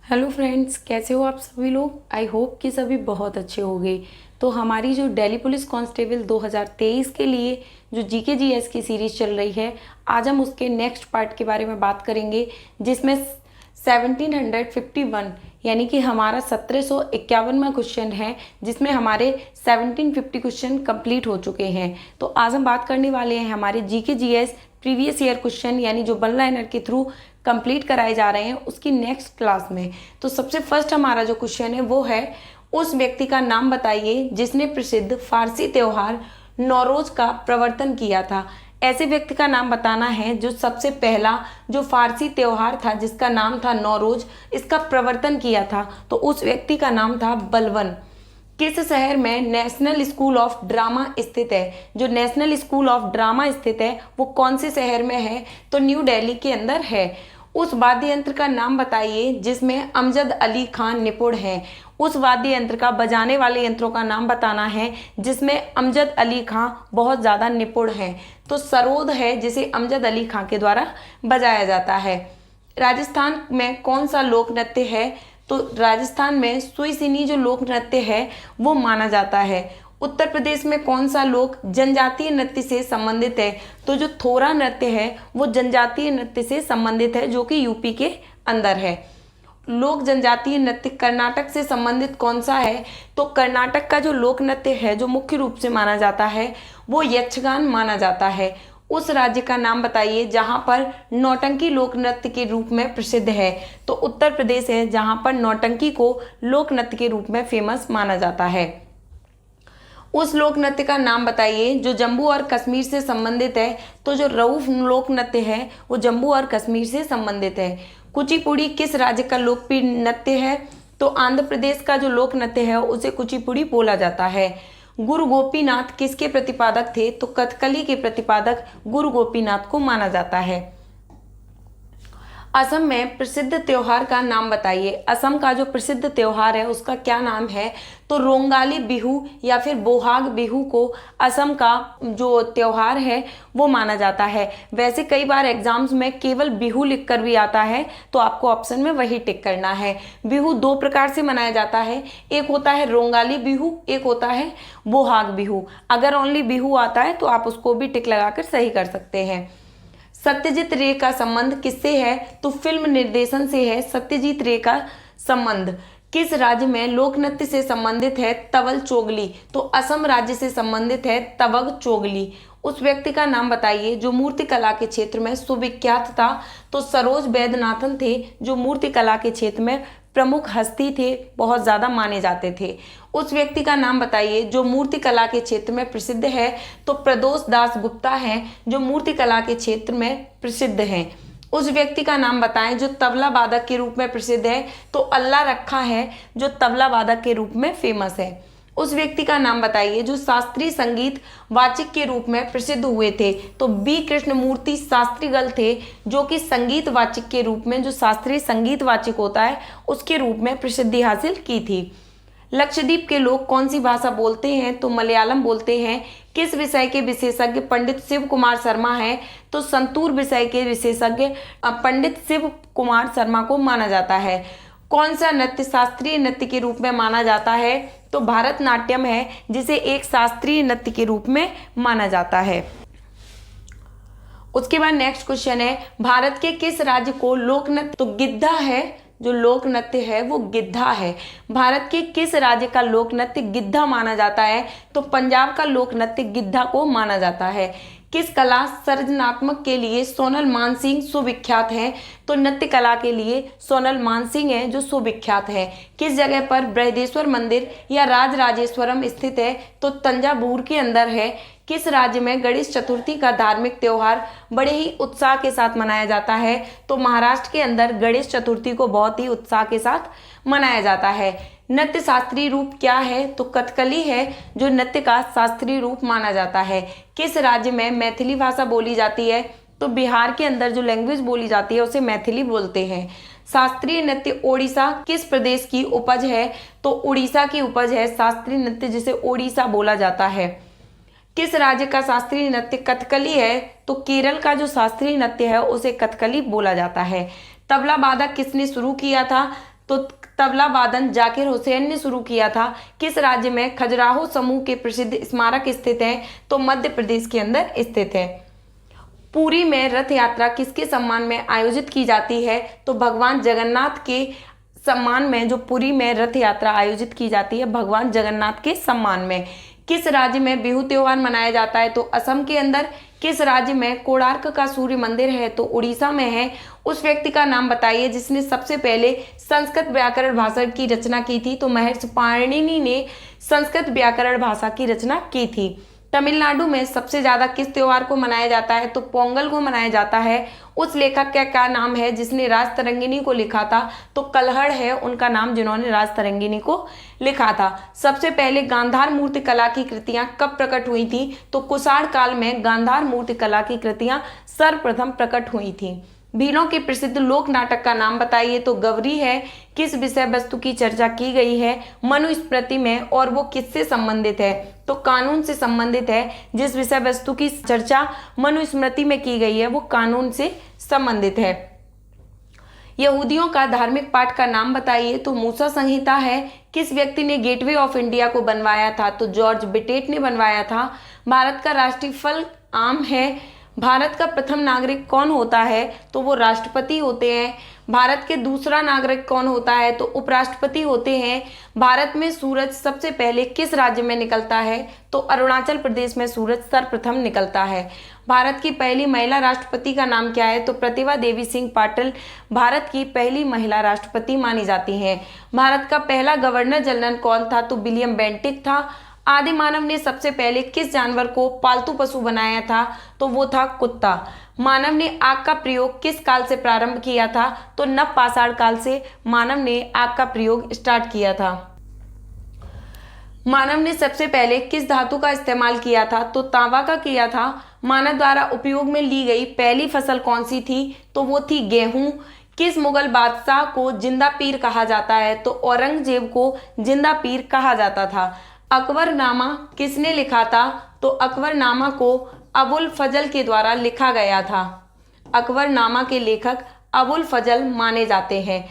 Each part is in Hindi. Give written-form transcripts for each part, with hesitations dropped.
हेलो फ्रेंड्स, कैसे हो आप सभी लोग। आई होप कि सभी बहुत अच्छे होंगे। तो हमारी जो दिल्ली पुलिस कांस्टेबल 2023 के लिए जो जीके जीएस की सीरीज चल रही है, आज हम उसके नेक्स्ट पार्ट के बारे में बात करेंगे, जिसमें 1751 यानी कि हमारा 1751वां क्वेश्चन है, जिसमें हमारे 1750 क्वेश्चन कंप्लीट हो चुके हैं। तो आज हम बात करने वाले हैं हमारे GK GS previous year question, यानी जो वन लाइनर के थ्रू कंप्लीट कराए जा रहे हैं उसकी नेक्स्ट क्लास में। तो सबसे फर्स्ट हमारा जो क्वेश्चन है वो है, उस व्यक्ति का नाम बताइए जिसने प्रसिद्ध फारसी त्योहार नौरोज का प्रवर्तन किया था। ऐसे व्यक्ति का नाम बताना है जो सबसे पहला जो फारसी त्योहार था जिसका नाम था नौरोज, इसका प्रवर्तन किया था। तो उस व्यक्ति का नाम था बलबन। किस शहर में नेशनल स्कूल ऑफ ड्रामा स्थित है। जो नेशनल स्कूल ऑफ ड्रामा स्थित है वो कौन से शहर में है, तो न्यू दिल्ली के अंदर है। उस वाद्य यंत्र का नाम बताइए जिसमें अमजद अली खान निपुण हैं। उस वाद्य यंत्र का बजाने वाले यंत्रों का नाम बताना है जिसमें अमजद अली खान बहुत ज़्यादा निपुण हैं। तो सरोद है जिसे अमजद अली खान के द्वारा बजाया जाता है। राजस्थान में कौन सा लोक नृत्य है, तो राजस्थान में सुईसिनी जो लोक नृत्य है वो माना जाता है। उत्तर प्रदेश में कौन सा लोक जनजातीय नृत्य से संबंधित है, तो जो थोरा नृत्य है वो जनजातीय नृत्य से संबंधित है जो कि यूपी के अंदर है। लोक जनजातीय नृत्य कर्नाटक से संबंधित कौन सा है, तो कर्नाटक का जो लोक नृत्य है जो मुख्य रूप से माना जाता है वो यक्षगान माना जाता है। उस राज्य का नाम बताइए जहां पर नौटंकी लोक नृत्य के रूप में प्रसिद्ध है, तो उत्तर प्रदेश है जहां पर नौटंकी को लोक नृत्य के रूप में फेमस माना जाता है। उस लोक नृत्य का नाम बताइए जो जम्मू और कश्मीर से संबंधित है, तो जो रऊफ लोक नृत्य है वो जम्मू और कश्मीर से संबंधित है। कुचिपुड़ी किस राज्य का लोकप्रिय नृत्य है, तो आंध्र प्रदेश का जो लोक नृत्य है उसे कुचिपुड़ी बोला जाता है। गुरु गोपीनाथ किसके प्रतिपादक थे, तो कथकली के प्रतिपादक गुरु गोपीनाथ को माना जाता है। असम में प्रसिद्ध त्योहार का नाम बताइए। असम का जो प्रसिद्ध त्योहार है उसका क्या नाम है, तो रोंगाली बिहू या फिर बोहाग बिहू को असम का जो त्योहार है वो माना जाता है। वैसे कई बार एग्जाम्स में केवल बिहू लिखकर भी आता है, तो आपको ऑप्शन में वही टिक करना है। बिहू दो प्रकार से मनाया जाता है, एक होता है रोंगाली बिहू, एक होता है बोहाग बिहू। अगर ओनली बिहू आता है तो आप उसको भी टिक लगाकर सही कर सकते हैं। सत्यजीत रे का संबंध किससे है, तो फिल्म निर्देशन से है सत्यजीत रे का संबंध। किस राज्य में लोक नृत्य से संबंधित है, तवल चोगली, तो असम राज्य से संबंधित है तवग चोगली। उस व्यक्ति का नाम बताइए जो मूर्ति कला के क्षेत्र में सुविख्यात था, तो सरोज वैद्यनाथन थे जो मूर्ति कला के क्षेत्र में प्रमुख हस्ती थे, बहुत ज्यादा माने जाते थे। उस व्यक्ति का नाम बताइए जो मूर्ति कला के क्षेत्र में प्रसिद्ध है, तो प्रदोष दास गुप्ता हैं जो मूर्ति कला के क्षेत्र में प्रसिद्ध हैं। उस व्यक्ति का नाम बताएं जो तबला वादक के रूप में प्रसिद्ध है, तो अल्लाह रखा है जो तबला वादक के रूप में फेमस है। उस व्यक्ति का नाम बताइए जो शास्त्रीय संगीत वाचिक के रूप में प्रसिद्ध हुए थे, तो बी कृष्णमूर्ति शास्त्रीगल थे जो कि संगीत वाचिक के रूप में, जो शास्त्रीय संगीत वाचिक होता है उसके रूप में प्रसिद्धि हासिल की थी। लक्षद्वीप के लोग कौन सी भाषा बोलते हैं, तो मलयालम बोलते हैं। किस विषय के विशेषज्ञ पंडित शिव कुमार शर्मा हैं, तो संतूर विषय के विशेषज्ञ पंडित शिव कुमार शर्मा को माना जाता है। कौन सा नृत्य शास्त्रीय नृत्य के रूप में माना जाता है, तो भारतनाट्यम है जिसे एक शास्त्रीय नृत्य के रूप में माना जाता है। उसके बाद नेक्स्ट क्वेश्चन है, भारत के किस राज्य को लोक नृत्य, तो गिद्धा है जो लोक नृत्य है वो गिद्धा है। भारत के किस राज्य का लोक नृत्य गिद्धा माना जाता है, तो पंजाब का लोक नृत्य गिद्धा को माना जाता है। किस कला सृजनात्मक के लिए सोनल मानसिंह सुविख्यात हैं, तो नृत्य कला के लिए सोनल मानसिंह है जो सुविख्यात है। किस जगह पर बृहदेश्वर मंदिर या राजराजेश्वरम स्थित है, तो तंजावुर के अंदर है। किस राज्य में गणेश चतुर्थी का धार्मिक त्योहार बड़े ही उत्साह के साथ मनाया जाता है, तो महाराष्ट्र के अंदर गणेश चतुर्थी को बहुत ही उत्साह के साथ मनाया जाता है। नृत्य शास्त्रीय रूप क्या है, तो कथकली है जो नृत्य का शास्त्रीय रूप माना जाता है। किस राज्य में मैथिली भाषा बोली जाती है, तो बिहार के अंदर जो लैंग्वेज बोली जाती है उसे मैथिली बोलते हैं। शास्त्रीय नृत्य ओडिशा किस प्रदेश की उपज है, तो उड़ीसा की उपज है शास्त्रीय नृत्य जिसे ओडिशा बोला जाता है। किस राज्य का शास्त्रीय नृत्य कथकली है, तो केरल का जो शास्त्रीय नृत्य है उसे कथकली बोला जाता है। तबला वादक किसने शुरू किया था, तो तबला वादन जाकिर हुसैन ने शुरू किया था। किस राज्य में खजुराहो समूह के प्रसिद्ध स्मारक स्थित है? तो मध्य प्रदेश के अंदर स्थित है। पुरी में रथ यात्रा किसके सम्मान में आयोजित की जाती है? तो भगवान जगन्नाथ के सम्मान में जो पुरी में रथ यात्रा आयोजित की जाती है, भगवान जगन्नाथ के सम्मान में। किस राज्य में बिहू त्योहार मनाया जाता है? तो असम के अंदर। किस राज्य में कोणार्क का सूर्य मंदिर है? तो उड़ीसा में है। उस व्यक्ति का नाम बताइए जिसने सबसे पहले संस्कृत व्याकरण भाषा की रचना की थी? तो महर्षि पाणिनि ने संस्कृत व्याकरण भाषा की रचना की थी। तमिलनाडु में सबसे ज्यादा किस त्योहार को मनाया जाता है? तो पोंगल को मनाया जाता है। उस लेखक का क्या नाम है जिसने राजतरंगिणी को लिखा था? तो कल्हड़ है उनका नाम जिन्होंने राजतरंगिणी को लिखा था। सबसे पहले गांधार मूर्ति कला की कृतियां कब प्रकट हुई थी? तो कुषाण काल में गांधार मूर्ति कला की कृतियां सर्वप्रथम प्रकट हुई थी। भीलों के प्रसिद्ध लोक नाटक का नाम बताइए? तो गवरी है। किस विषय वस्तु की चर्चा की गई है? मनुस्मृति में, और वो किससे संबंधित है? तो कानून से संबंधित है। जिस विषय वस्तु की चर्चा मनुस्मृति में की गई है वो कानून से संबंधित है। यहूदियों का धार्मिक पाठ का नाम बताइए? तो मूसा संहिता है। किस व्यक्ति ने गेटवे ऑफ इंडिया को बनवाया था? तो जॉर्ज बिटेट ने बनवाया था। भारत का राष्ट्रीय फल आम है। भारत का प्रथम नागरिक कौन होता है? तो वो राष्ट्रपति होते हैं। भारत के दूसरा नागरिक कौन होता है? तो उपराष्ट्रपति होते हैं। भारत में सूरज सबसे पहले किस राज्य में निकलता है? तो अरुणाचल प्रदेश में सूरज सर्वप्रथम निकलता है। भारत की पहली महिला राष्ट्रपति का नाम क्या है? तो प्रतिभा देवी सिंह पाटिल भारत की पहली महिला राष्ट्रपति मानी जाती हैं। भारत का पहला गवर्नर जनरल कौन था? तो विलियम बेंटिक था। आदि मानव ने सबसे पहले किस जानवर को पालतू पशु बनाया था? तो वो था कुत्ता। मानव ने आग का प्रयोग किस काल से प्रारंभ किया था? तो नवपाषाण काल से मानव ने आग का प्रयोग स्टार्ट किया था। मानव ने सबसे पहले किस धातु का इस्तेमाल किया था? तो तांबा का किया था। मानव द्वारा उपयोग में ली गई पहली फसल कौन सी थी? तो वो थी गेहूं। किस मुगल बादशाह को जिंदा पीर कहा जाता है? तो औरंगजेब को जिंदा पीर कहा जाता था। अकबरनामा किसने लिखा था? तो अकबरनामा को अबुल फजल के द्वारा लिखा गया था। अकबरनामा के लेखक अबुल फजल माने जाते हैं।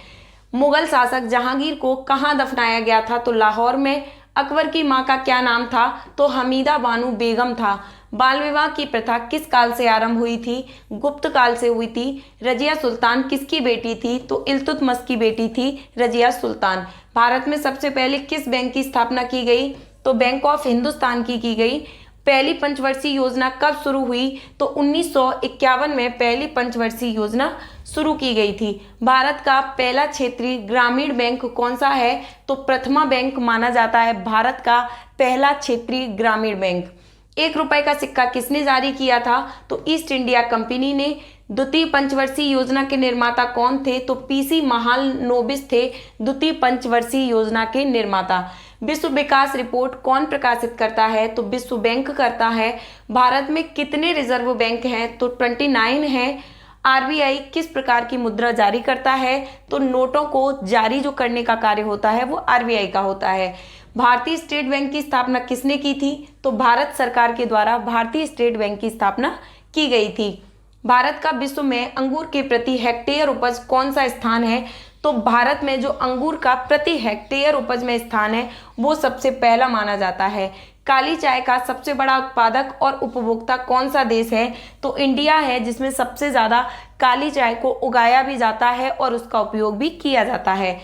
मुगल शासक जहांगीर को कहाँ दफनाया गया था? तो लाहौर में। अकबर की मां का क्या नाम था? तो हमीदा बानो बेगम था। बाल विवाह की प्रथा किस काल से आरंभ हुई थी? गुप्त काल से हुई थी। रजिया सुल्तान किसकी बेटी थी? तो इल्तुतमिश की बेटी थी रजिया सुल्तान। भारत में सबसे पहले किस बैंक की स्थापना की गई? तो बैंक ऑफ हिंदुस्तान की गई। पहली पंचवर्षीय योजना कब शुरू हुई? तो 1951 में पहली पंचवर्षीय योजना शुरू की गई थी। भारत का पहला क्षेत्रीय ग्रामीण बैंक कौन सा है? तो प्रथमा बैंक माना जाता है भारत का पहला क्षेत्रीय ग्रामीण बैंक। 1 रुपए का सिक्का किसने जारी किया था? तो ईस्ट इंडिया कंपनी ने। द्वितीय पंचवर्षीय योजना के निर्माता कौन थे? तो पीसी महालनोबिस थे द्वितीय पंचवर्षीय योजना के निर्माता। विश्व विकास रिपोर्ट कौन प्रकाशित करता है? तो विश्व बैंक करता है। भारत में कितने रिजर्व बैंक हैं? तो 29 हैं। आरबीआई किस प्रकार की मुद्रा जारी करता है? तो नोटों को जारी जो करने का कार्य होता है वो आरबीआई का होता है। भारतीय स्टेट बैंक की स्थापना किसने की थी? तो भारत सरकार के द्वारा भारतीय स्टेट बैंक की स्थापना की गई थी। भारत का विश्व में अंगूर के प्रति हेक्टेयर उपज कौन सा स्थान है? तो भारत में जो अंगूर का प्रति हेक्टेयर उपज में स्थान है वो सबसे पहला माना जाता है। काली चाय का सबसे बड़ा उत्पादक और उपभोक्ता कौन सा देश है? तो इंडिया है, जिसमें सबसे ज़्यादा काली चाय को उगाया भी जाता है और उसका उपयोग भी किया जाता है।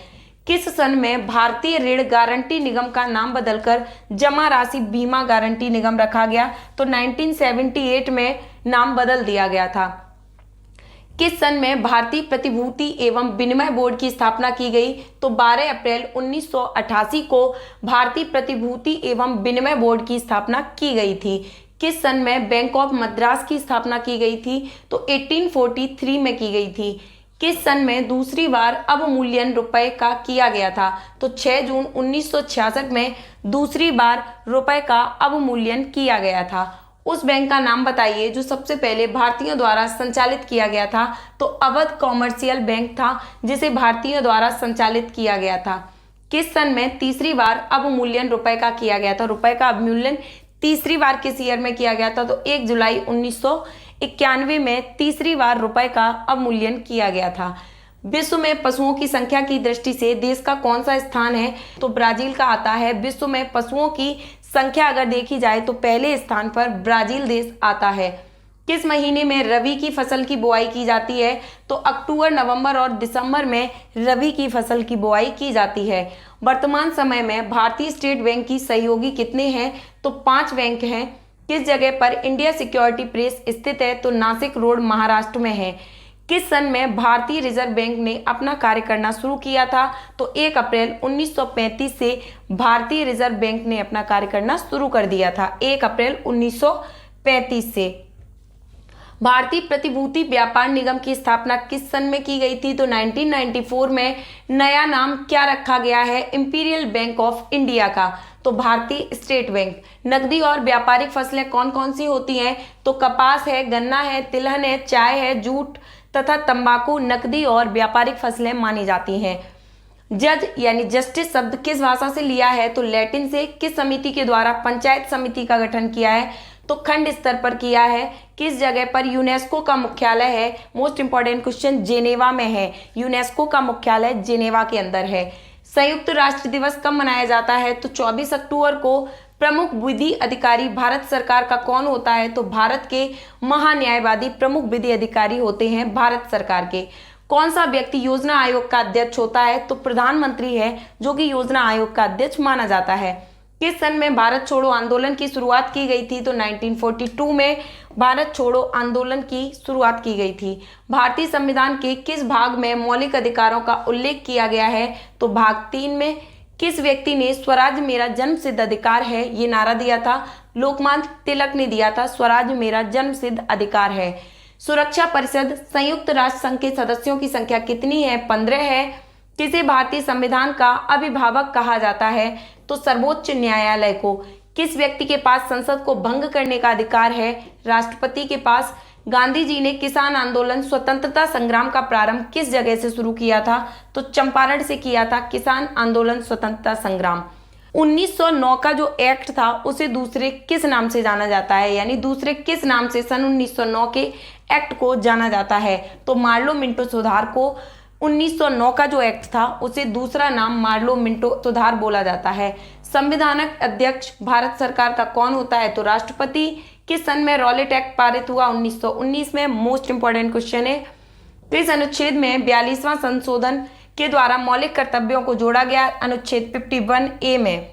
किस सन में भारतीय ऋण गारंटी निगम का नाम बदलकर जमा राशि बीमा गारंटी निगम रखा गया? तो 1978 में नाम बदल दिया गया था। किस सन में भारतीय प्रतिभूति एवं विनिमय बोर्ड की स्थापना की गई? तो 12 अप्रैल 1988 को भारतीय प्रतिभूति एवं विनिमय बोर्ड की स्थापना की गई थी। किस सन में बैंक ऑफ मद्रास की स्थापना की गई थी? तो 1843 में की गई थी। किस सन में दूसरी बार अवमूल्यन रुपए का किया गया था? तो 6 जून 1966 में दूसरी बार रुपए का अवमूल्यन किया गया था। उस बैंक का नाम बताइए जो सबसे पहले भारतीयों द्वारा संचालित किया गया था? तो अवध कॉमर्शियल बैंक था, जिसे भारतीयों द्वारा संचालित किया गया था। किस सन में तीसरी बार अवमूल्यन रुपए का किया गया था? रुपए का अवमूल्यन तीसरी बार किस ईयर में किया गया था? तो 1 जुलाई 1991 में तीसरी बार रुपए का अवमूल्यन किया गया था। विश्व में पशुओं की संख्या की दृष्टि से देश का कौन सा स्थान है? तो ब्राजील का आता है। विश्व में पशुओं की संख्या अगर देखी जाए तो पहले स्थान पर ब्राजील देश आता है। किस महीने में रबी की फसल की बुआई की जाती है? तो अक्टूबर, नवंबर और दिसंबर में रबी की फसल की बुआई की जाती है। वर्तमान समय में भारतीय स्टेट बैंक की सहयोगी कितने हैं? तो 5 बैंक हैं। किस जगह पर इंडिया सिक्योरिटी प्रेस स्थित है? तो नासिक रोड, महाराष्ट्र में है। किस सन में भारतीय रिजर्व बैंक ने अपना कार्य करना शुरू किया था? तो 1 अप्रैल 1935 से भारतीय रिजर्व बैंक ने अपना कार्य करना शुरू कर दिया था। 1 अप्रैल 1935 से। भारतीय प्रतिभूति व्यापार निगम की स्थापना किस सन में की गई थी? तो 1994 में। नया नाम क्या रखा गया है इंपीरियल बैंक ऑफ इंडिया का? तो भारतीय स्टेट बैंक। नकदी और व्यापारिक फसलें कौन कौन सी होती हैं? तो कपास है, गन्ना है, तिलहन है, चाय है, जूट तथा तंबाकू नकदी और व्यापारिक फसलें मानी जाती हैं। जज यानी जस्टिस शब्द किस भाषा से लिया है? तो लैटिन से। किस समिति के द्वारा पंचायत समिति का गठन किया है? तो खंड स्तर पर किया है। किस जगह पर यूनेस्को का मुख्यालय है? मोस्ट इंपॉर्टेंट क्वेश्चन, जेनेवा में है। यूनेस्को का मुख्यालय जेनेवा के अंदर है। संयुक्त राष्ट्र दिवस कब मनाया जाता है? तो 24 अक्टूबर को। प्रमुख विधि अधिकारी भारत सरकार का कौन होता है? तो भारत के महान्यायवादी प्रमुख विधि अधिकारी होते हैं भारत सरकार के। कौन सा व्यक्ति योजना आयोग का अध्यक्ष होता है? तो प्रधानमंत्री है, जो कि योजना आयोग का अध्यक्ष माना जाता है। किस सन में भारत छोड़ो आंदोलन की शुरुआत की गई थी? तो 1942 में भारत छोड़ो आंदोलन की शुरुआत की गई थी। भारतीय संविधान के किस भाग में मौलिक अधिकारों का उल्लेख किया गया है? तो भाग 3 में। किस व्यक्ति ने स्वराज मेरा जन्म सिद्ध अधिकार है ये नारा दिया था? लोकमान्य तिलक ने दिया था। स्वराज मेरा जन्म सिद्ध अधिकार है। सुरक्षा परिषद संयुक्त राष्ट्र संघ के सदस्यों की संख्या कितनी है? 15 है। किसे भारतीय संविधान का अभिभावक कहा जाता है? तो सर्वोच्च न्यायालय को। किस व्यक्ति के पास संसद को भंग करने का अधिकार है? राष्ट्रपति के पास। गांधी जी ने किसान आंदोलन स्वतंत्रता संग्राम का प्रारंभ किस जगह से शुरू किया था? तो चंपारण से किया था किसान आंदोलन स्वतंत्रता संग्राम। 1909 का जो एक्ट था उसे दूसरे किस नाम से जाना जाता है? यानी दूसरे किस नाम से सन 1909 के एक्ट को जाना जाता है? तो मार्लो मिंटो सुधार को। 1909 का जो एक्ट था उसे दूसरा नाम मार्लो मिंटो सुधार बोला जाता है। संविधानक अध्यक्ष भारत सरकार का कौन होता है? तो राष्ट्रपति। किस सन में रॉलेट एक्ट पारित हुआ? 1919 में। मोस्ट इंपॉर्टेंट क्वेश्चन है। किस अनुच्छेद में 42वां संशोधन के द्वारा मौलिक कर्तव्यों को जोड़ा गया? अनुच्छेद 51A में।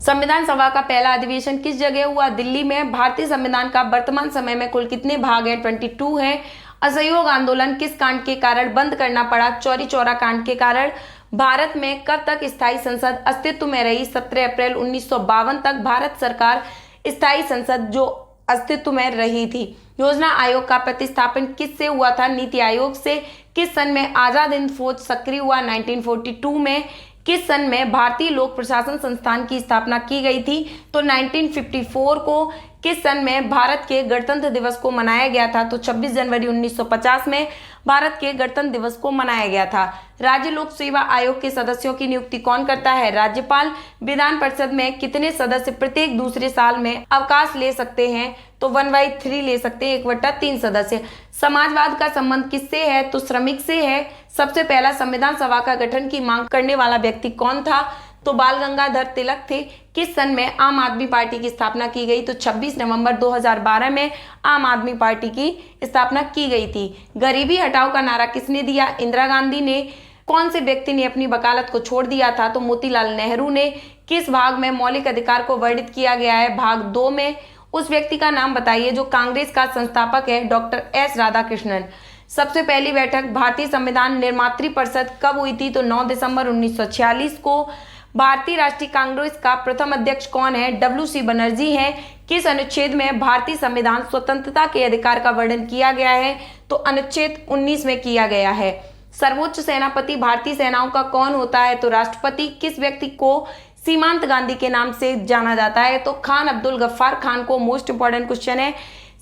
संविधान सभा का पहला अधिवेशन किस जगह हुआ? दिल्ली में। भारतीय संविधान का वर्तमान समय में कुल कितने भाग हैं? 22 है। असहयोग आंदोलन किस कांड के कारण बंद करना पड़ा? चौरी चौरा कांड के कारण। भारत में कब तक स्थायी संसद अस्तित्व में रही? 17 अप्रैल 1952 तक भारत सरकार स्थायी संसद जो अस्तित्व में रही थी। योजना आयोग का प्रतिस्थापन किससे हुआ था? नीति आयोग से। किस सन में आजाद हिंद फौज सक्रिय हुआ? 1942 में। किस सन में भारतीय लोक प्रशासन संस्थान की स्थापना की गई थी? तो 1954 को। किस सन में भारत के गणतंत्र दिवस को मनाया गया था? तो 26 जनवरी 1950 में भारत के गणतंत्र दिवस को मनाया गया था। राज्य लोक सेवा आयोग के सदस्यों की नियुक्ति कौन करता है? राज्यपाल। विधान परिषद में कितने सदस्य प्रत्येक दूसरे साल में अवकाश ले सकते हैं? तो 1/3 ले सकते हैं, 1/3 सदस्य। समाजवाद का संबंध किससे है? तो श्रमिक से है। सबसे पहला संविधान सभा का गठन की मांग करने वाला व्यक्ति कौन था? तो बाल गंगाधर तिलक थे। किस सन में आम आदमी पार्टी की स्थापना की गई? तो 26 नवंबर 2012 में आम आदमी पार्टी की स्थापना की गई थी। गरीबी हटाओ का नारा किसने दिया? इंदिरा गांधी ने। कौन से व्यक्ति ने अपनी वकालत को छोड़ दिया था? तो मोतीलाल नेहरू ने। किस भाग में मौलिक अधिकार को वर्णित किया गया है? भाग 2 में। उस व्यक्ति का नाम बताइए जो कांग्रेस का संस्थापक है? Doctor S Radhakrishnan. सबसे पहली बैठक भारतीय संविधान निर्मात्री परिषद कब हुई थी? तो 9 दिसंबर 1946 को। भारतीय राष्ट्रीय कांग्रेस का प्रथम अध्यक्ष कौन है? WC बनर्जी हैं। किस अनुच्छेद में भारतीय संविधान स्वतंत्रता के अधिकार का वर्णन किया गया है? तो अनुच्छेद 19 में किया गया है। सर्वोच्च सेनापति भारतीय सेनाओं का कौन होता है? तो राष्ट्रपति। किस व्यक्ति को सीमांत गांधी के नाम से जाना जाता है? तो खान अब्दुल गफ्फार खान को। मोस्ट इंपॉर्टेंट क्वेश्चन है।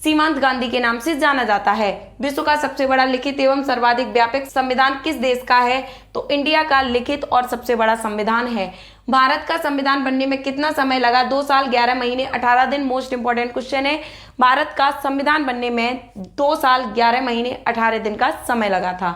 सीमांत गांधी के नाम से जाना जाता है। विश्व का सबसे बड़ा लिखित एवं सर्वाधिक व्यापक संविधान किस देश का है? तो इंडिया का लिखित और सबसे बड़ा संविधान है। भारत का संविधान बनने में कितना समय लगा? 2 साल 11 महीने 18 दिन। मोस्ट इंपॉर्टेंट क्वेश्चन है। भारत का संविधान बनने में 2 साल 11 महीने 18 दिन का समय लगा था।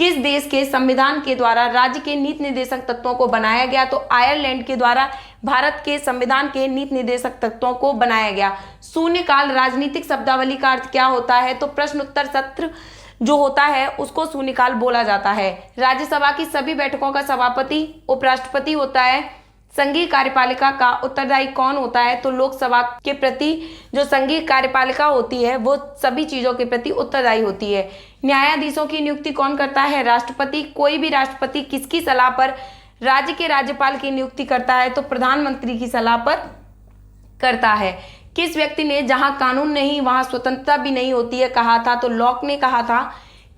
किस देश के संविधान के द्वारा राज्य के नीति निर्देशक तत्वों को बनाया गया? तो आयरलैंड के द्वारा भारत के संविधान के नीति निर्देशक तत्वों को बनाया गया। शून्यकाल राजनीतिक शब्दावली का अर्थ क्या होता है? तो प्रश्न उत्तर सत्र जो होता है उसको शून्यकाल बोला जाता है। राज्यसभा की सभी बैठकों का सभापति उपराष्ट्रपति होता है। संघीय कार्यपालिका का उत्तरदायी कौन होता है? तो लोकसभा के प्रति जो संघीय कार्यपालिका होती है वो सभी चीजों के प्रति उत्तरदायी होती है। न्यायाधीशों की नियुक्ति कौन करता है? राष्ट्रपति। कोई भी राष्ट्रपति किसकी सलाह पर राज्य के राज्यपाल की नियुक्ति करता है? तो प्रधानमंत्री की सलाह पर करता है। किस व्यक्ति ने जहां कानून नहीं वहां स्वतंत्रता भी नहीं होती है कहा था? तो लॉक ने कहा था।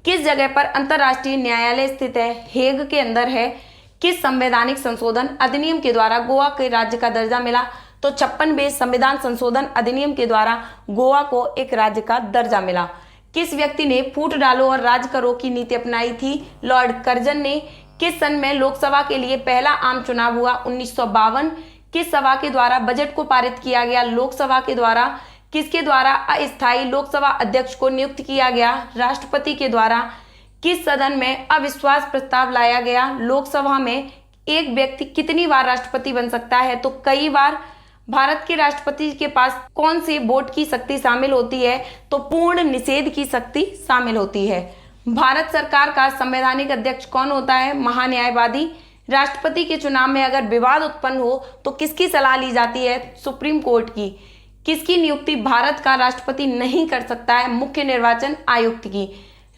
किस जगह पर अंतर्राष्ट्रीय न्यायालय स्थित है? हेग के अंदर है। किस संवैधानिक संशोधन अधिनियम के द्वारा गोवा के राज्य का दर्जा मिला? तो 56वें संविधान संशोधन अधिनियम के द्वारा गोवा को एक राज्य का दर्जा मिला। किस व्यक्ति ने फूट डालो और राज करो की नीति अपनाई थी? लॉर्ड कर्जन ने। किस सन में लोकसभा के लिए पहला आम चुनाव हुआ? 1952। किस सभा के द्वारा बजट को पारित किया गया? लोकसभा के द्वारा। किसके द्वारा अस्थायी लोकसभा अध्यक्ष को नियुक्त किया गया? राष्ट्रपति के द्वारा। किस सदन में अविश्वास प्रस्ताव लाया गया? लोकसभा में। एक व्यक्ति कितनी बार राष्ट्रपति बन सकता है? तो कई बार। भारत के राष्ट्रपति के पास कौन सी वोट की शक्ति शामिल होती है? तो पूर्ण निषेध की शक्ति शामिल होती है। भारत सरकार का संवैधानिक अध्यक्ष कौन होता है? महान्यायवादी। राष्ट्रपति के चुनाव में अगर विवाद उत्पन्न हो तो किसकी सलाह ली जाती है? सुप्रीम कोर्ट की। किसकी नियुक्ति भारत का राष्ट्रपति नहीं कर सकता है? मुख्य निर्वाचन आयुक्त की।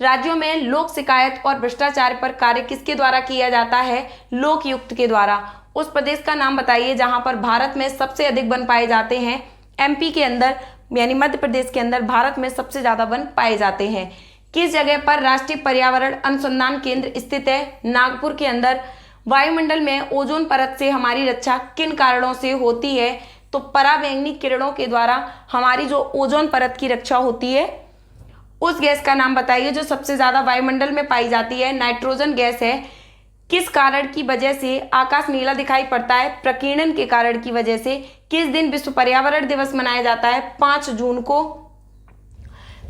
राज्यों में लोक शिकायत और भ्रष्टाचार पर कार्य किसके द्वारा किया जाता है? लोकायुक्त के द्वारा। उस प्रदेश का नाम बताइए जहां पर भारत में सबसे अधिक वन पाए जाते हैं? एमपी के अंदर यानी मध्य प्रदेश के अंदर भारत में सबसे ज्यादा वन पाए जाते हैं। किस जगह पर राष्ट्रीय पर्यावरण अनुसंधान केंद्र स्थित है? नागपुर के अंदर। वायुमंडल में ओजोन परत से हमारी रक्षा किन कारणों से होती है? तो पराबैंगनी किरणों के द्वारा हमारी जो ओजोन परत की रक्षा होती है। उस गैस का नाम बताइए जो सबसे ज्यादा वायुमंडल में पाई जाती है? नाइट्रोजन गैस है। किस कारण की वजह से आकाश नीला दिखाई पड़ता है? प्रकीर्णन के कारण की वजह से। किस दिन विश्व पर्यावरण दिवस मनाया जाता है? 5 जून को।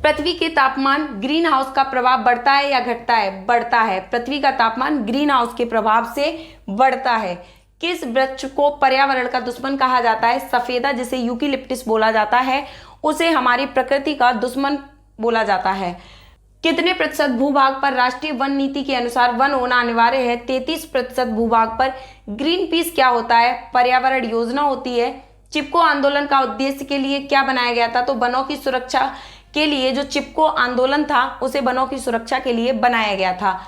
पृथ्वी के तापमान ग्रीन हाउस का प्रभाव बढ़ता है या घटता है? बढ़ता है। पृथ्वी का तापमान ग्रीन हाउस के प्रभाव से बढ़ता है। किस वृक्ष को पर्यावरण का दुश्मन कहा जाता है? सफेदा, जिसे यूकेलिप्टस बोला जाता है, उसे हमारी प्रकृति का दुश्मन बोला जाता है। कितने प्रतिशत भूभाग पर राष्ट्रीय वन नीति के अनुसार वन होना अनिवार्य है? 33% भूभाग पर। ग्रीन पीस क्या होता है? पर्यावरण योजना होती है। चिपको आंदोलन का उद्देश्य के लिए क्या बनाया गया था? तो वनों की सुरक्षा के लिए जो चिपको आंदोलन था उसे वनों की सुरक्षा के लिए बनाया गया था।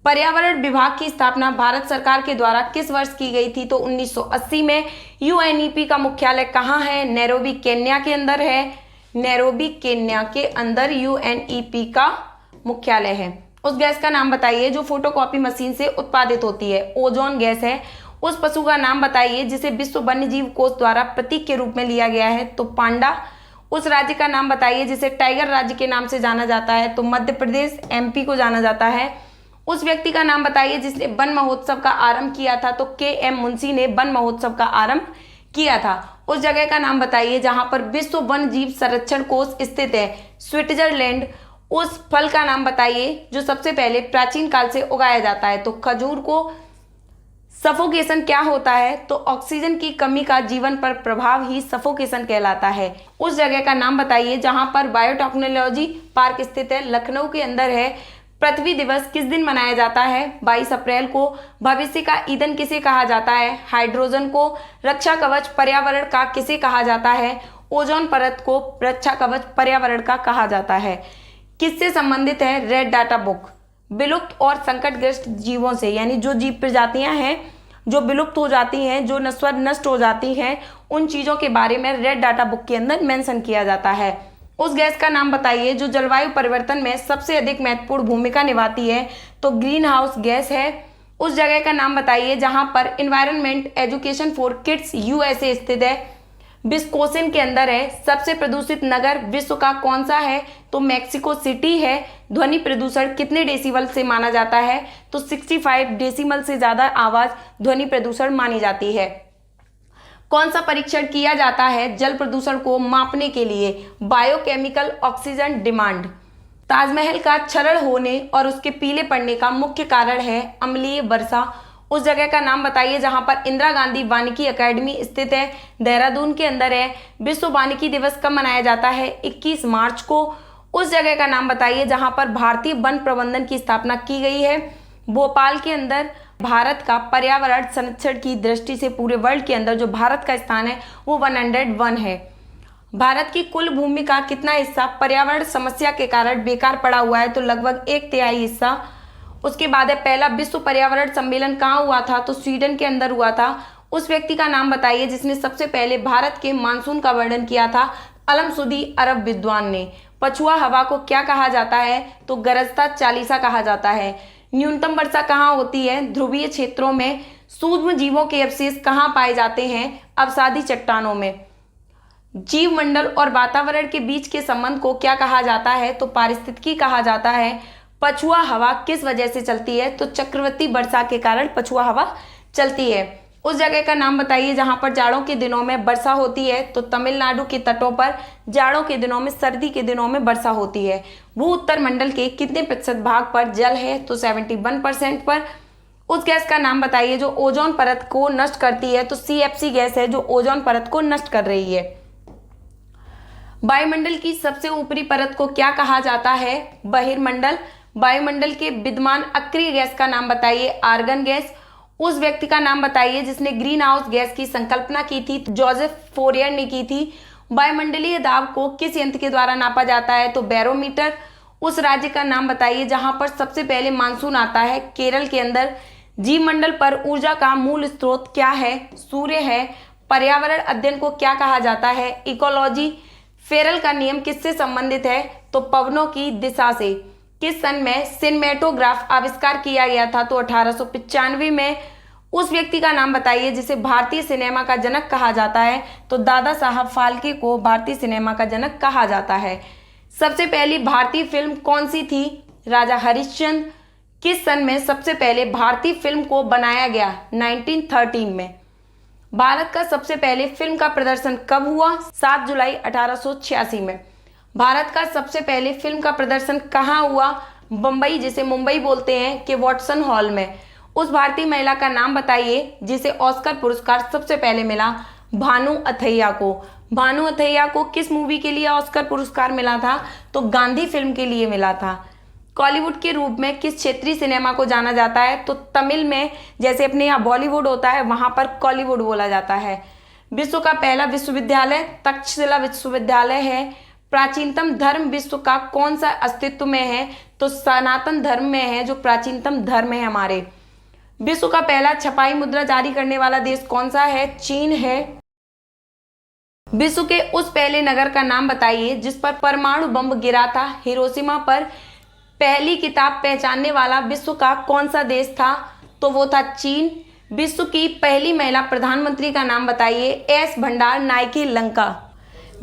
पर्यावरण विभाग की स्थापना भारत सरकार के द्वारा किस वर्ष की गई थी? तो 1980 में। यूएनईपी का मुख्यालय कहाँ है? नैरोबी केन्या के अंदर है। नैरोबी केन्या के अंदर यूएनईपी का मुख्यालय है। उस गैस का नाम बताइए जो फोटोकॉपी मशीन से उत्पादित होती है? ओजोन गैस है। उस पशु का नाम बताइए जिसे विश्व वन्यजीव कोष द्वारा प्रतीक के रूप में लिया गया है? तो पांडा। उस राज्य का नाम बताइए जिसे टाइगर राज्य के नाम से जाना जाता है? तो मध्य प्रदेश, एमपी को जाना जाता है। उस व्यक्ति का नाम बताइए जिसने वन महोत्सव का आरंभ किया था? तो के.एम. मुंशी ने वन महोत्सव का आरंभ किया था। उस जगह का नाम बताइए जहां पर विश्व वन जीव संरक्षण कोष स्थित है? स्विट्जरलैंड। उस फल का नाम बताइए जो सबसे पहले प्राचीन काल से उगाया जाता है? तो खजूर को। सफोकेशन क्या होता है? तो ऑक्सीजन की कमी का जीवन पर प्रभाव ही सफोकेशन कहलाता है। उस जगह का नाम बताइए जहां पर बायोटेक्नोलॉजी पार्क स्थित है? लखनऊ के अंदर है। पृथ्वी दिवस किस दिन मनाया जाता है? 22 अप्रैल को। भविष्य का ईंधन किसे कहा जाता है? हाइड्रोजन को। रक्षा कवच पर्यावरण का किसे कहा जाता है? ओजोन परत को रक्षा कवच पर्यावरण का कहा जाता है। किससे संबंधित है? Red data book. विलुप्त और संकटग्रस्त जीवों से, यानी जो जीव प्रजातियां हैं जो विलुप्त हो जाती हैं, जो नष्ट हो जाती हैं, उन चीजों के बारे में रेड डाटा बुक के अंदर मेंशन किया जाता है। उस गैस का नाम बताइए जो जलवायु परिवर्तन में सबसे अधिक महत्वपूर्ण भूमिका निभाती है? तो ग्रीन हाउस गैस है। उस जगह का नाम बताइए जहां पर environment education for kids USA स्थित है? विस्कोसिन के अंदर है। सबसे प्रदूषित नगर विश्व का कौन सा है? तो मैक्सिको सिटी है। ध्वनि प्रदूषण कितने डेसिबल से माना जाता है? तो 65 डेसिबल से ज्यादा आवाज ध्वनि प्रदूषण मानी जाती है। कौन सा परीक्षण किया जाता है जल प्रदूषण को मापने के लिए? Biochemical oxygen demand. ताजमहल का क्षरण होने और उसके पीले पड़ने का मुख्य कारण है अम्लीय वर्षा। उस जगह का नाम बताइए जहां पर इंदिरा गांधी वानिकी अकेडमी स्थित है, देहरादून के अंदर है। विश्व वानिकी दिवस कब मनाया जाता है? 21 मार्च को। उस जगह का नाम बताइए जहां पर भारतीय वन प्रबंधन की स्थापना की गई है, भोपाल के अंदर। भारत का पर्यावरण संरक्षण की दृष्टि से पूरे वर्ल्ड के अंदर जो भारत का स्थान है वो 101 है। भारत की कुल भूमि का कितना हिस्सा पर्यावरण समस्या के कारण बेकार पड़ा हुआ है? तो लगभग 1/3 हिस्सा। उसके बाद है पहला विश्व पर्यावरण सम्मेलन कहाँ हुआ था? तो स्वीडन के अंदर हुआ था। उस व्यक्ति का नाम बताइए जिसने सबसे पहले भारत के मानसून का वर्णन किया था? अलमसुदी अरब विद्वान ने। पछुआ हवा को क्या कहा जाता है? तो गरजता चालीसा कहा जाता है। न्यूनतम वर्षा कहाँ होती है? ध्रुवीय क्षेत्रों में। सूक्ष्म जीवों के अवशेष कहाँ पाए जाते हैं? अवसादी चट्टानों में। जीव मंडल और वातावरण के बीच के संबंध को क्या कहा जाता है? तो पारिस्थितिकी कहा जाता है। पछुआ हवा किस वजह से चलती है? तो चक्रवर्ती वर्षा के कारण पछुआ हवा चलती है। उस जगह का नाम बताइए जहां पर जाड़ों के दिनों में वर्षा होती है? तो तमिलनाडु के तटों पर जाड़ों के दिनों में, सर्दी के दिनों में वर्षा होती है। भू उत्तर मंडल के कितने प्रतिशत भाग पर जल है? तो 71% पर। उस गैस का नाम बताइए जो ओजोन परत को नष्ट करती है? तो CFC गैस है जो ओजोन परत को नष्ट कर रही है। वायुमंडल की सबसे ऊपरी परत को क्या कहा जाता है? बहिर्मंडल। वायुमंडल के विद्यमान अक्रिय गैस का नाम बताइए? Argon gas. उस व्यक्ति का नाम बताइए जिसने ग्रीन हाउस गैस की संकल्पना की थी? जोसेफ फोरियर ने की थी। वायुमंडलीय दाब को किस यंत्र के द्वारा नापा जाता है? तो बैरोमीटर। उस राज्य का नाम बताइए जहां पर सबसे पहले मानसून आता है? केरल के अंदर। जीवमंडल पर ऊर्जा का मूल स्रोत क्या है? सूर्य है। पर्यावरण अध्ययन को क्या कहा जाता है? इकोलॉजी। फेरल का नियम किससे संबंधित है? तो पवनों की दिशा से। किस सन में सिनेमेटोग्राफ आविष्कार किया गया था? तो 1895 में। उस व्यक्ति का नाम बताइए जिसे भारतीय सिनेमा का जनक कहा जाता है? तो दादा साहब फाल्के को भारतीय सिनेमा का जनक कहा जाता है। सबसे पहली भारतीय फिल्म कौन सी थी? राजा हरिश्चंद्र। किस सन में सबसे पहले भारतीय फिल्म को बनाया गया? 1913 में। भारत का सबसे पहले फिल्म का प्रदर्शन कब हुआ? 7 जुलाई 1886 में। भारत का सबसे पहले फिल्म का प्रदर्शन कहाँ हुआ? बम्बई, जिसे मुंबई बोलते हैं, के वॉटसन हॉल में। उस भारतीय महिला का नाम बताइए जिसे ऑस्कर पुरस्कार सबसे पहले मिला? भानु अथैया को। भानु अथैया को किस मूवी के लिए ऑस्कर पुरस्कार मिला था? तो गांधी फिल्म के लिए मिला था। कॉलीवुड के रूप में किस क्षेत्रीय सिनेमा को जाना जाता है? तो तमिल में, जैसे अपने यहाँ बॉलीवुड होता है वहां पर कॉलीवुड बोला जाता है। विश्व का पहला विश्वविद्यालय तक्षशिला विश्वविद्यालय है। प्राचीनतम धर्म विश्व का कौन सा अस्तित्व में है? तो सनातन धर्म में है, जो प्राचीनतम धर्म है हमारे। विश्व का पहला छपाई मुद्रा जारी करने वाला देश कौन सा है? चीन है। विश्व के उस पहले नगर का नाम बताइए जिस पर परमाणु बम गिरा था? हिरोशिमा पर। पहली किताब पहचानने वाला विश्व का कौन सा देश था? तो वो था चीन। विश्व की पहली महिला प्रधानमंत्री का नाम बताइए? एस भंडार नायकी लंका।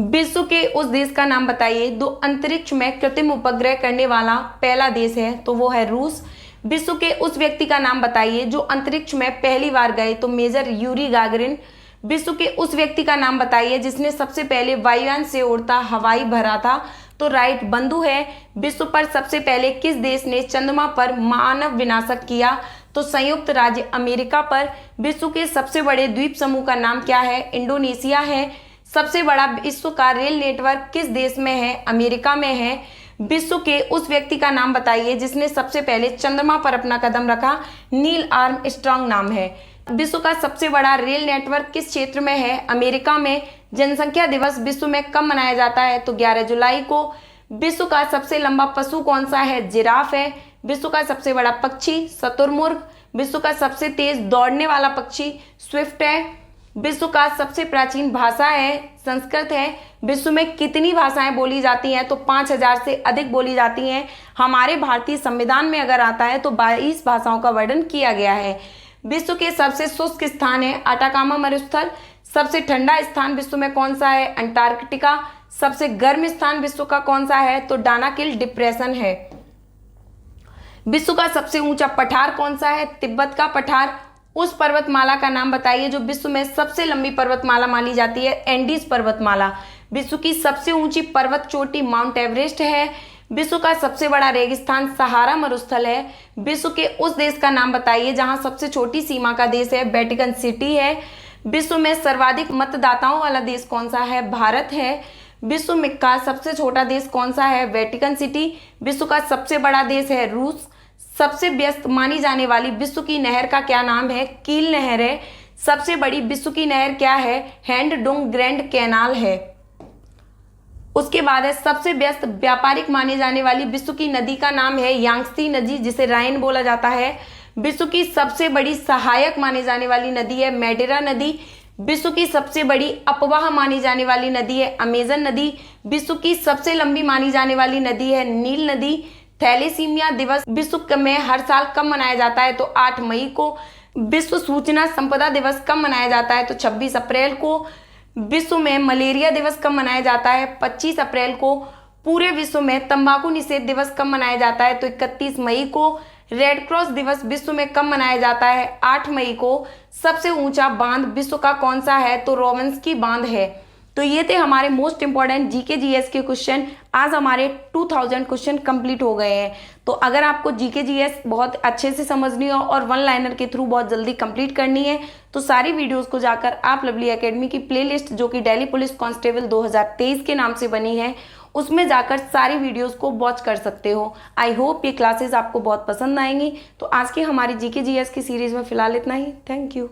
विश्व के उस देश का नाम बताइए जो अंतरिक्ष में कृत्रिम उपग्रह करने वाला पहला देश है? तो वो है रूस। विश्व के उस व्यक्ति का नाम बताइए जो अंतरिक्ष में पहली बार गए? तो मेजर यूरी गागरिन। विश्व के उस व्यक्ति का नाम बताइए जिसने सबसे पहले वायुयान से उड़ता हवाई भरा था? तो राइट बंधु है। विश्व पर सबसे पहले किस देश ने चंद्रमा पर मानव विनाशक किया? तो संयुक्त राज्य अमेरिका पर। विश्व के सबसे बड़े द्वीप समूह का नाम क्या है? इंडोनेशिया है। सबसे बड़ा विश्व का रेल नेटवर्क किस देश में है? अमेरिका में है। विश्व के उस व्यक्ति का नाम बताइए जिसने सबसे पहले चंद्रमा पर अपना कदम रखा? नील आर्मस्ट्रांग नाम है। विश्व का सबसे बड़ा रेल नेटवर्क किस क्षेत्र में है? अमेरिका में। जनसंख्या दिवस विश्व में कब मनाया जाता है? तो 11 जुलाई को। विश्व का सबसे लंबा पशु कौन सा है? जिराफ है। विश्व का सबसे बड़ा पक्षी शुतुरमुर्ग। विश्व का सबसे तेज दौड़ने वाला पक्षी स्विफ्ट है। विश्व का सबसे प्राचीन भाषा है संस्कृत है। विश्व में कितनी भाषाएं बोली जाती हैं? तो 5000 से अधिक बोली जाती हैं। हमारे भारतीय संविधान में अगर आता है तो 22 भाषाओं का वर्णन किया गया है। विश्व के सबसे शुष्क स्थान है आटाकामा मरुस्थल। सबसे ठंडा स्थान विश्व में कौन सा है? अंटार्कटिका। सबसे गर्म स्थान विश्व का कौन सा है? तो डानाकिल डिप्रेशन है। विश्व का सबसे ऊंचा पठार कौन सा है? तिब्बत का पठार। उस पर्वतमाला का नाम बताइए जो विश्व में सबसे लंबी पर्वतमाला मानी जाती है? एंडीज पर्वतमाला। विश्व की सबसे ऊंची पर्वत चोटी माउंट एवरेस्ट है। विश्व का सबसे बड़ा रेगिस्तान सहारा मरुस्थल है। विश्व के उस देश का नाम बताइए जहां सबसे छोटी सीमा का देश है, वेटिकन सिटी है। विश्व में सर्वाधिक मतदाताओं वाला देश कौन सा है, भारत है। विश्व में का सबसे छोटा देश कौन सा है, वेटिकन सिटी। विश्व का सबसे बड़ा देश है रूस। सबसे व्यस्त मानी जाने वाली विश्व की नहर का क्या नाम है, कील नहर है। सबसे बड़ी विश्व की नहर क्या है, हैंडडोंग ग्रैंड कैनाल है। उसके बाद है सबसे व्यस्त व्यापारिक मानी जाने वाली विश्व की नदी का नाम है यांगत्से नदी, जिसे राइन बोला जाता है। विश्व की सबसे बड़ी सहायक मानी जाने वाली नदी है मैडेरा नदी। विश्व की सबसे बड़ी अपवाह मानी जाने वाली नदी है अमेजन नदी। विश्व की सबसे लंबी मानी जाने वाली नदी है नील नदी। थैलेसीमिया दिवस विश्व में हर साल कब मनाया जाता है, तो 8 मई को। विश्व सूचना संपदा दिवस कब मनाया जाता है, तो 26 अप्रैल को। विश्व में मलेरिया दिवस कब मनाया जाता है, 25 अप्रैल को। पूरे विश्व में तंबाकू निषेध दिवस कब मनाया जाता है, तो 31 मई को। रेड क्रॉस दिवस विश्व में कब मनाया जाता है, 8 मई को। सबसे ऊंचा बांध विश्व का कौन सा है, तो रोवेन्स्की बांध है। तो ये थे हमारे मोस्ट इंपॉर्टेंट जीके जीएस के क्वेश्चन। आज हमारे 2000 क्वेश्चन कंप्लीट हो गए हैं। तो अगर आपको जीके जीएस बहुत अच्छे से समझनी हो और वन लाइनर के थ्रू बहुत जल्दी कंप्लीट करनी है, तो सारी वीडियोस को जाकर आप लवली एकेडमी की प्लेलिस्ट जो कि दिल्ली पुलिस कांस्टेबल 2023 के नाम से बनी है, उसमें जाकर सारी वीडियोस को वॉच कर सकते हो। आई होप ये क्लासेस आपको बहुत पसंद आएंगी। तो आज की हमारी जीके जीएस की सीरीज में फिलहाल इतना ही। Thank you.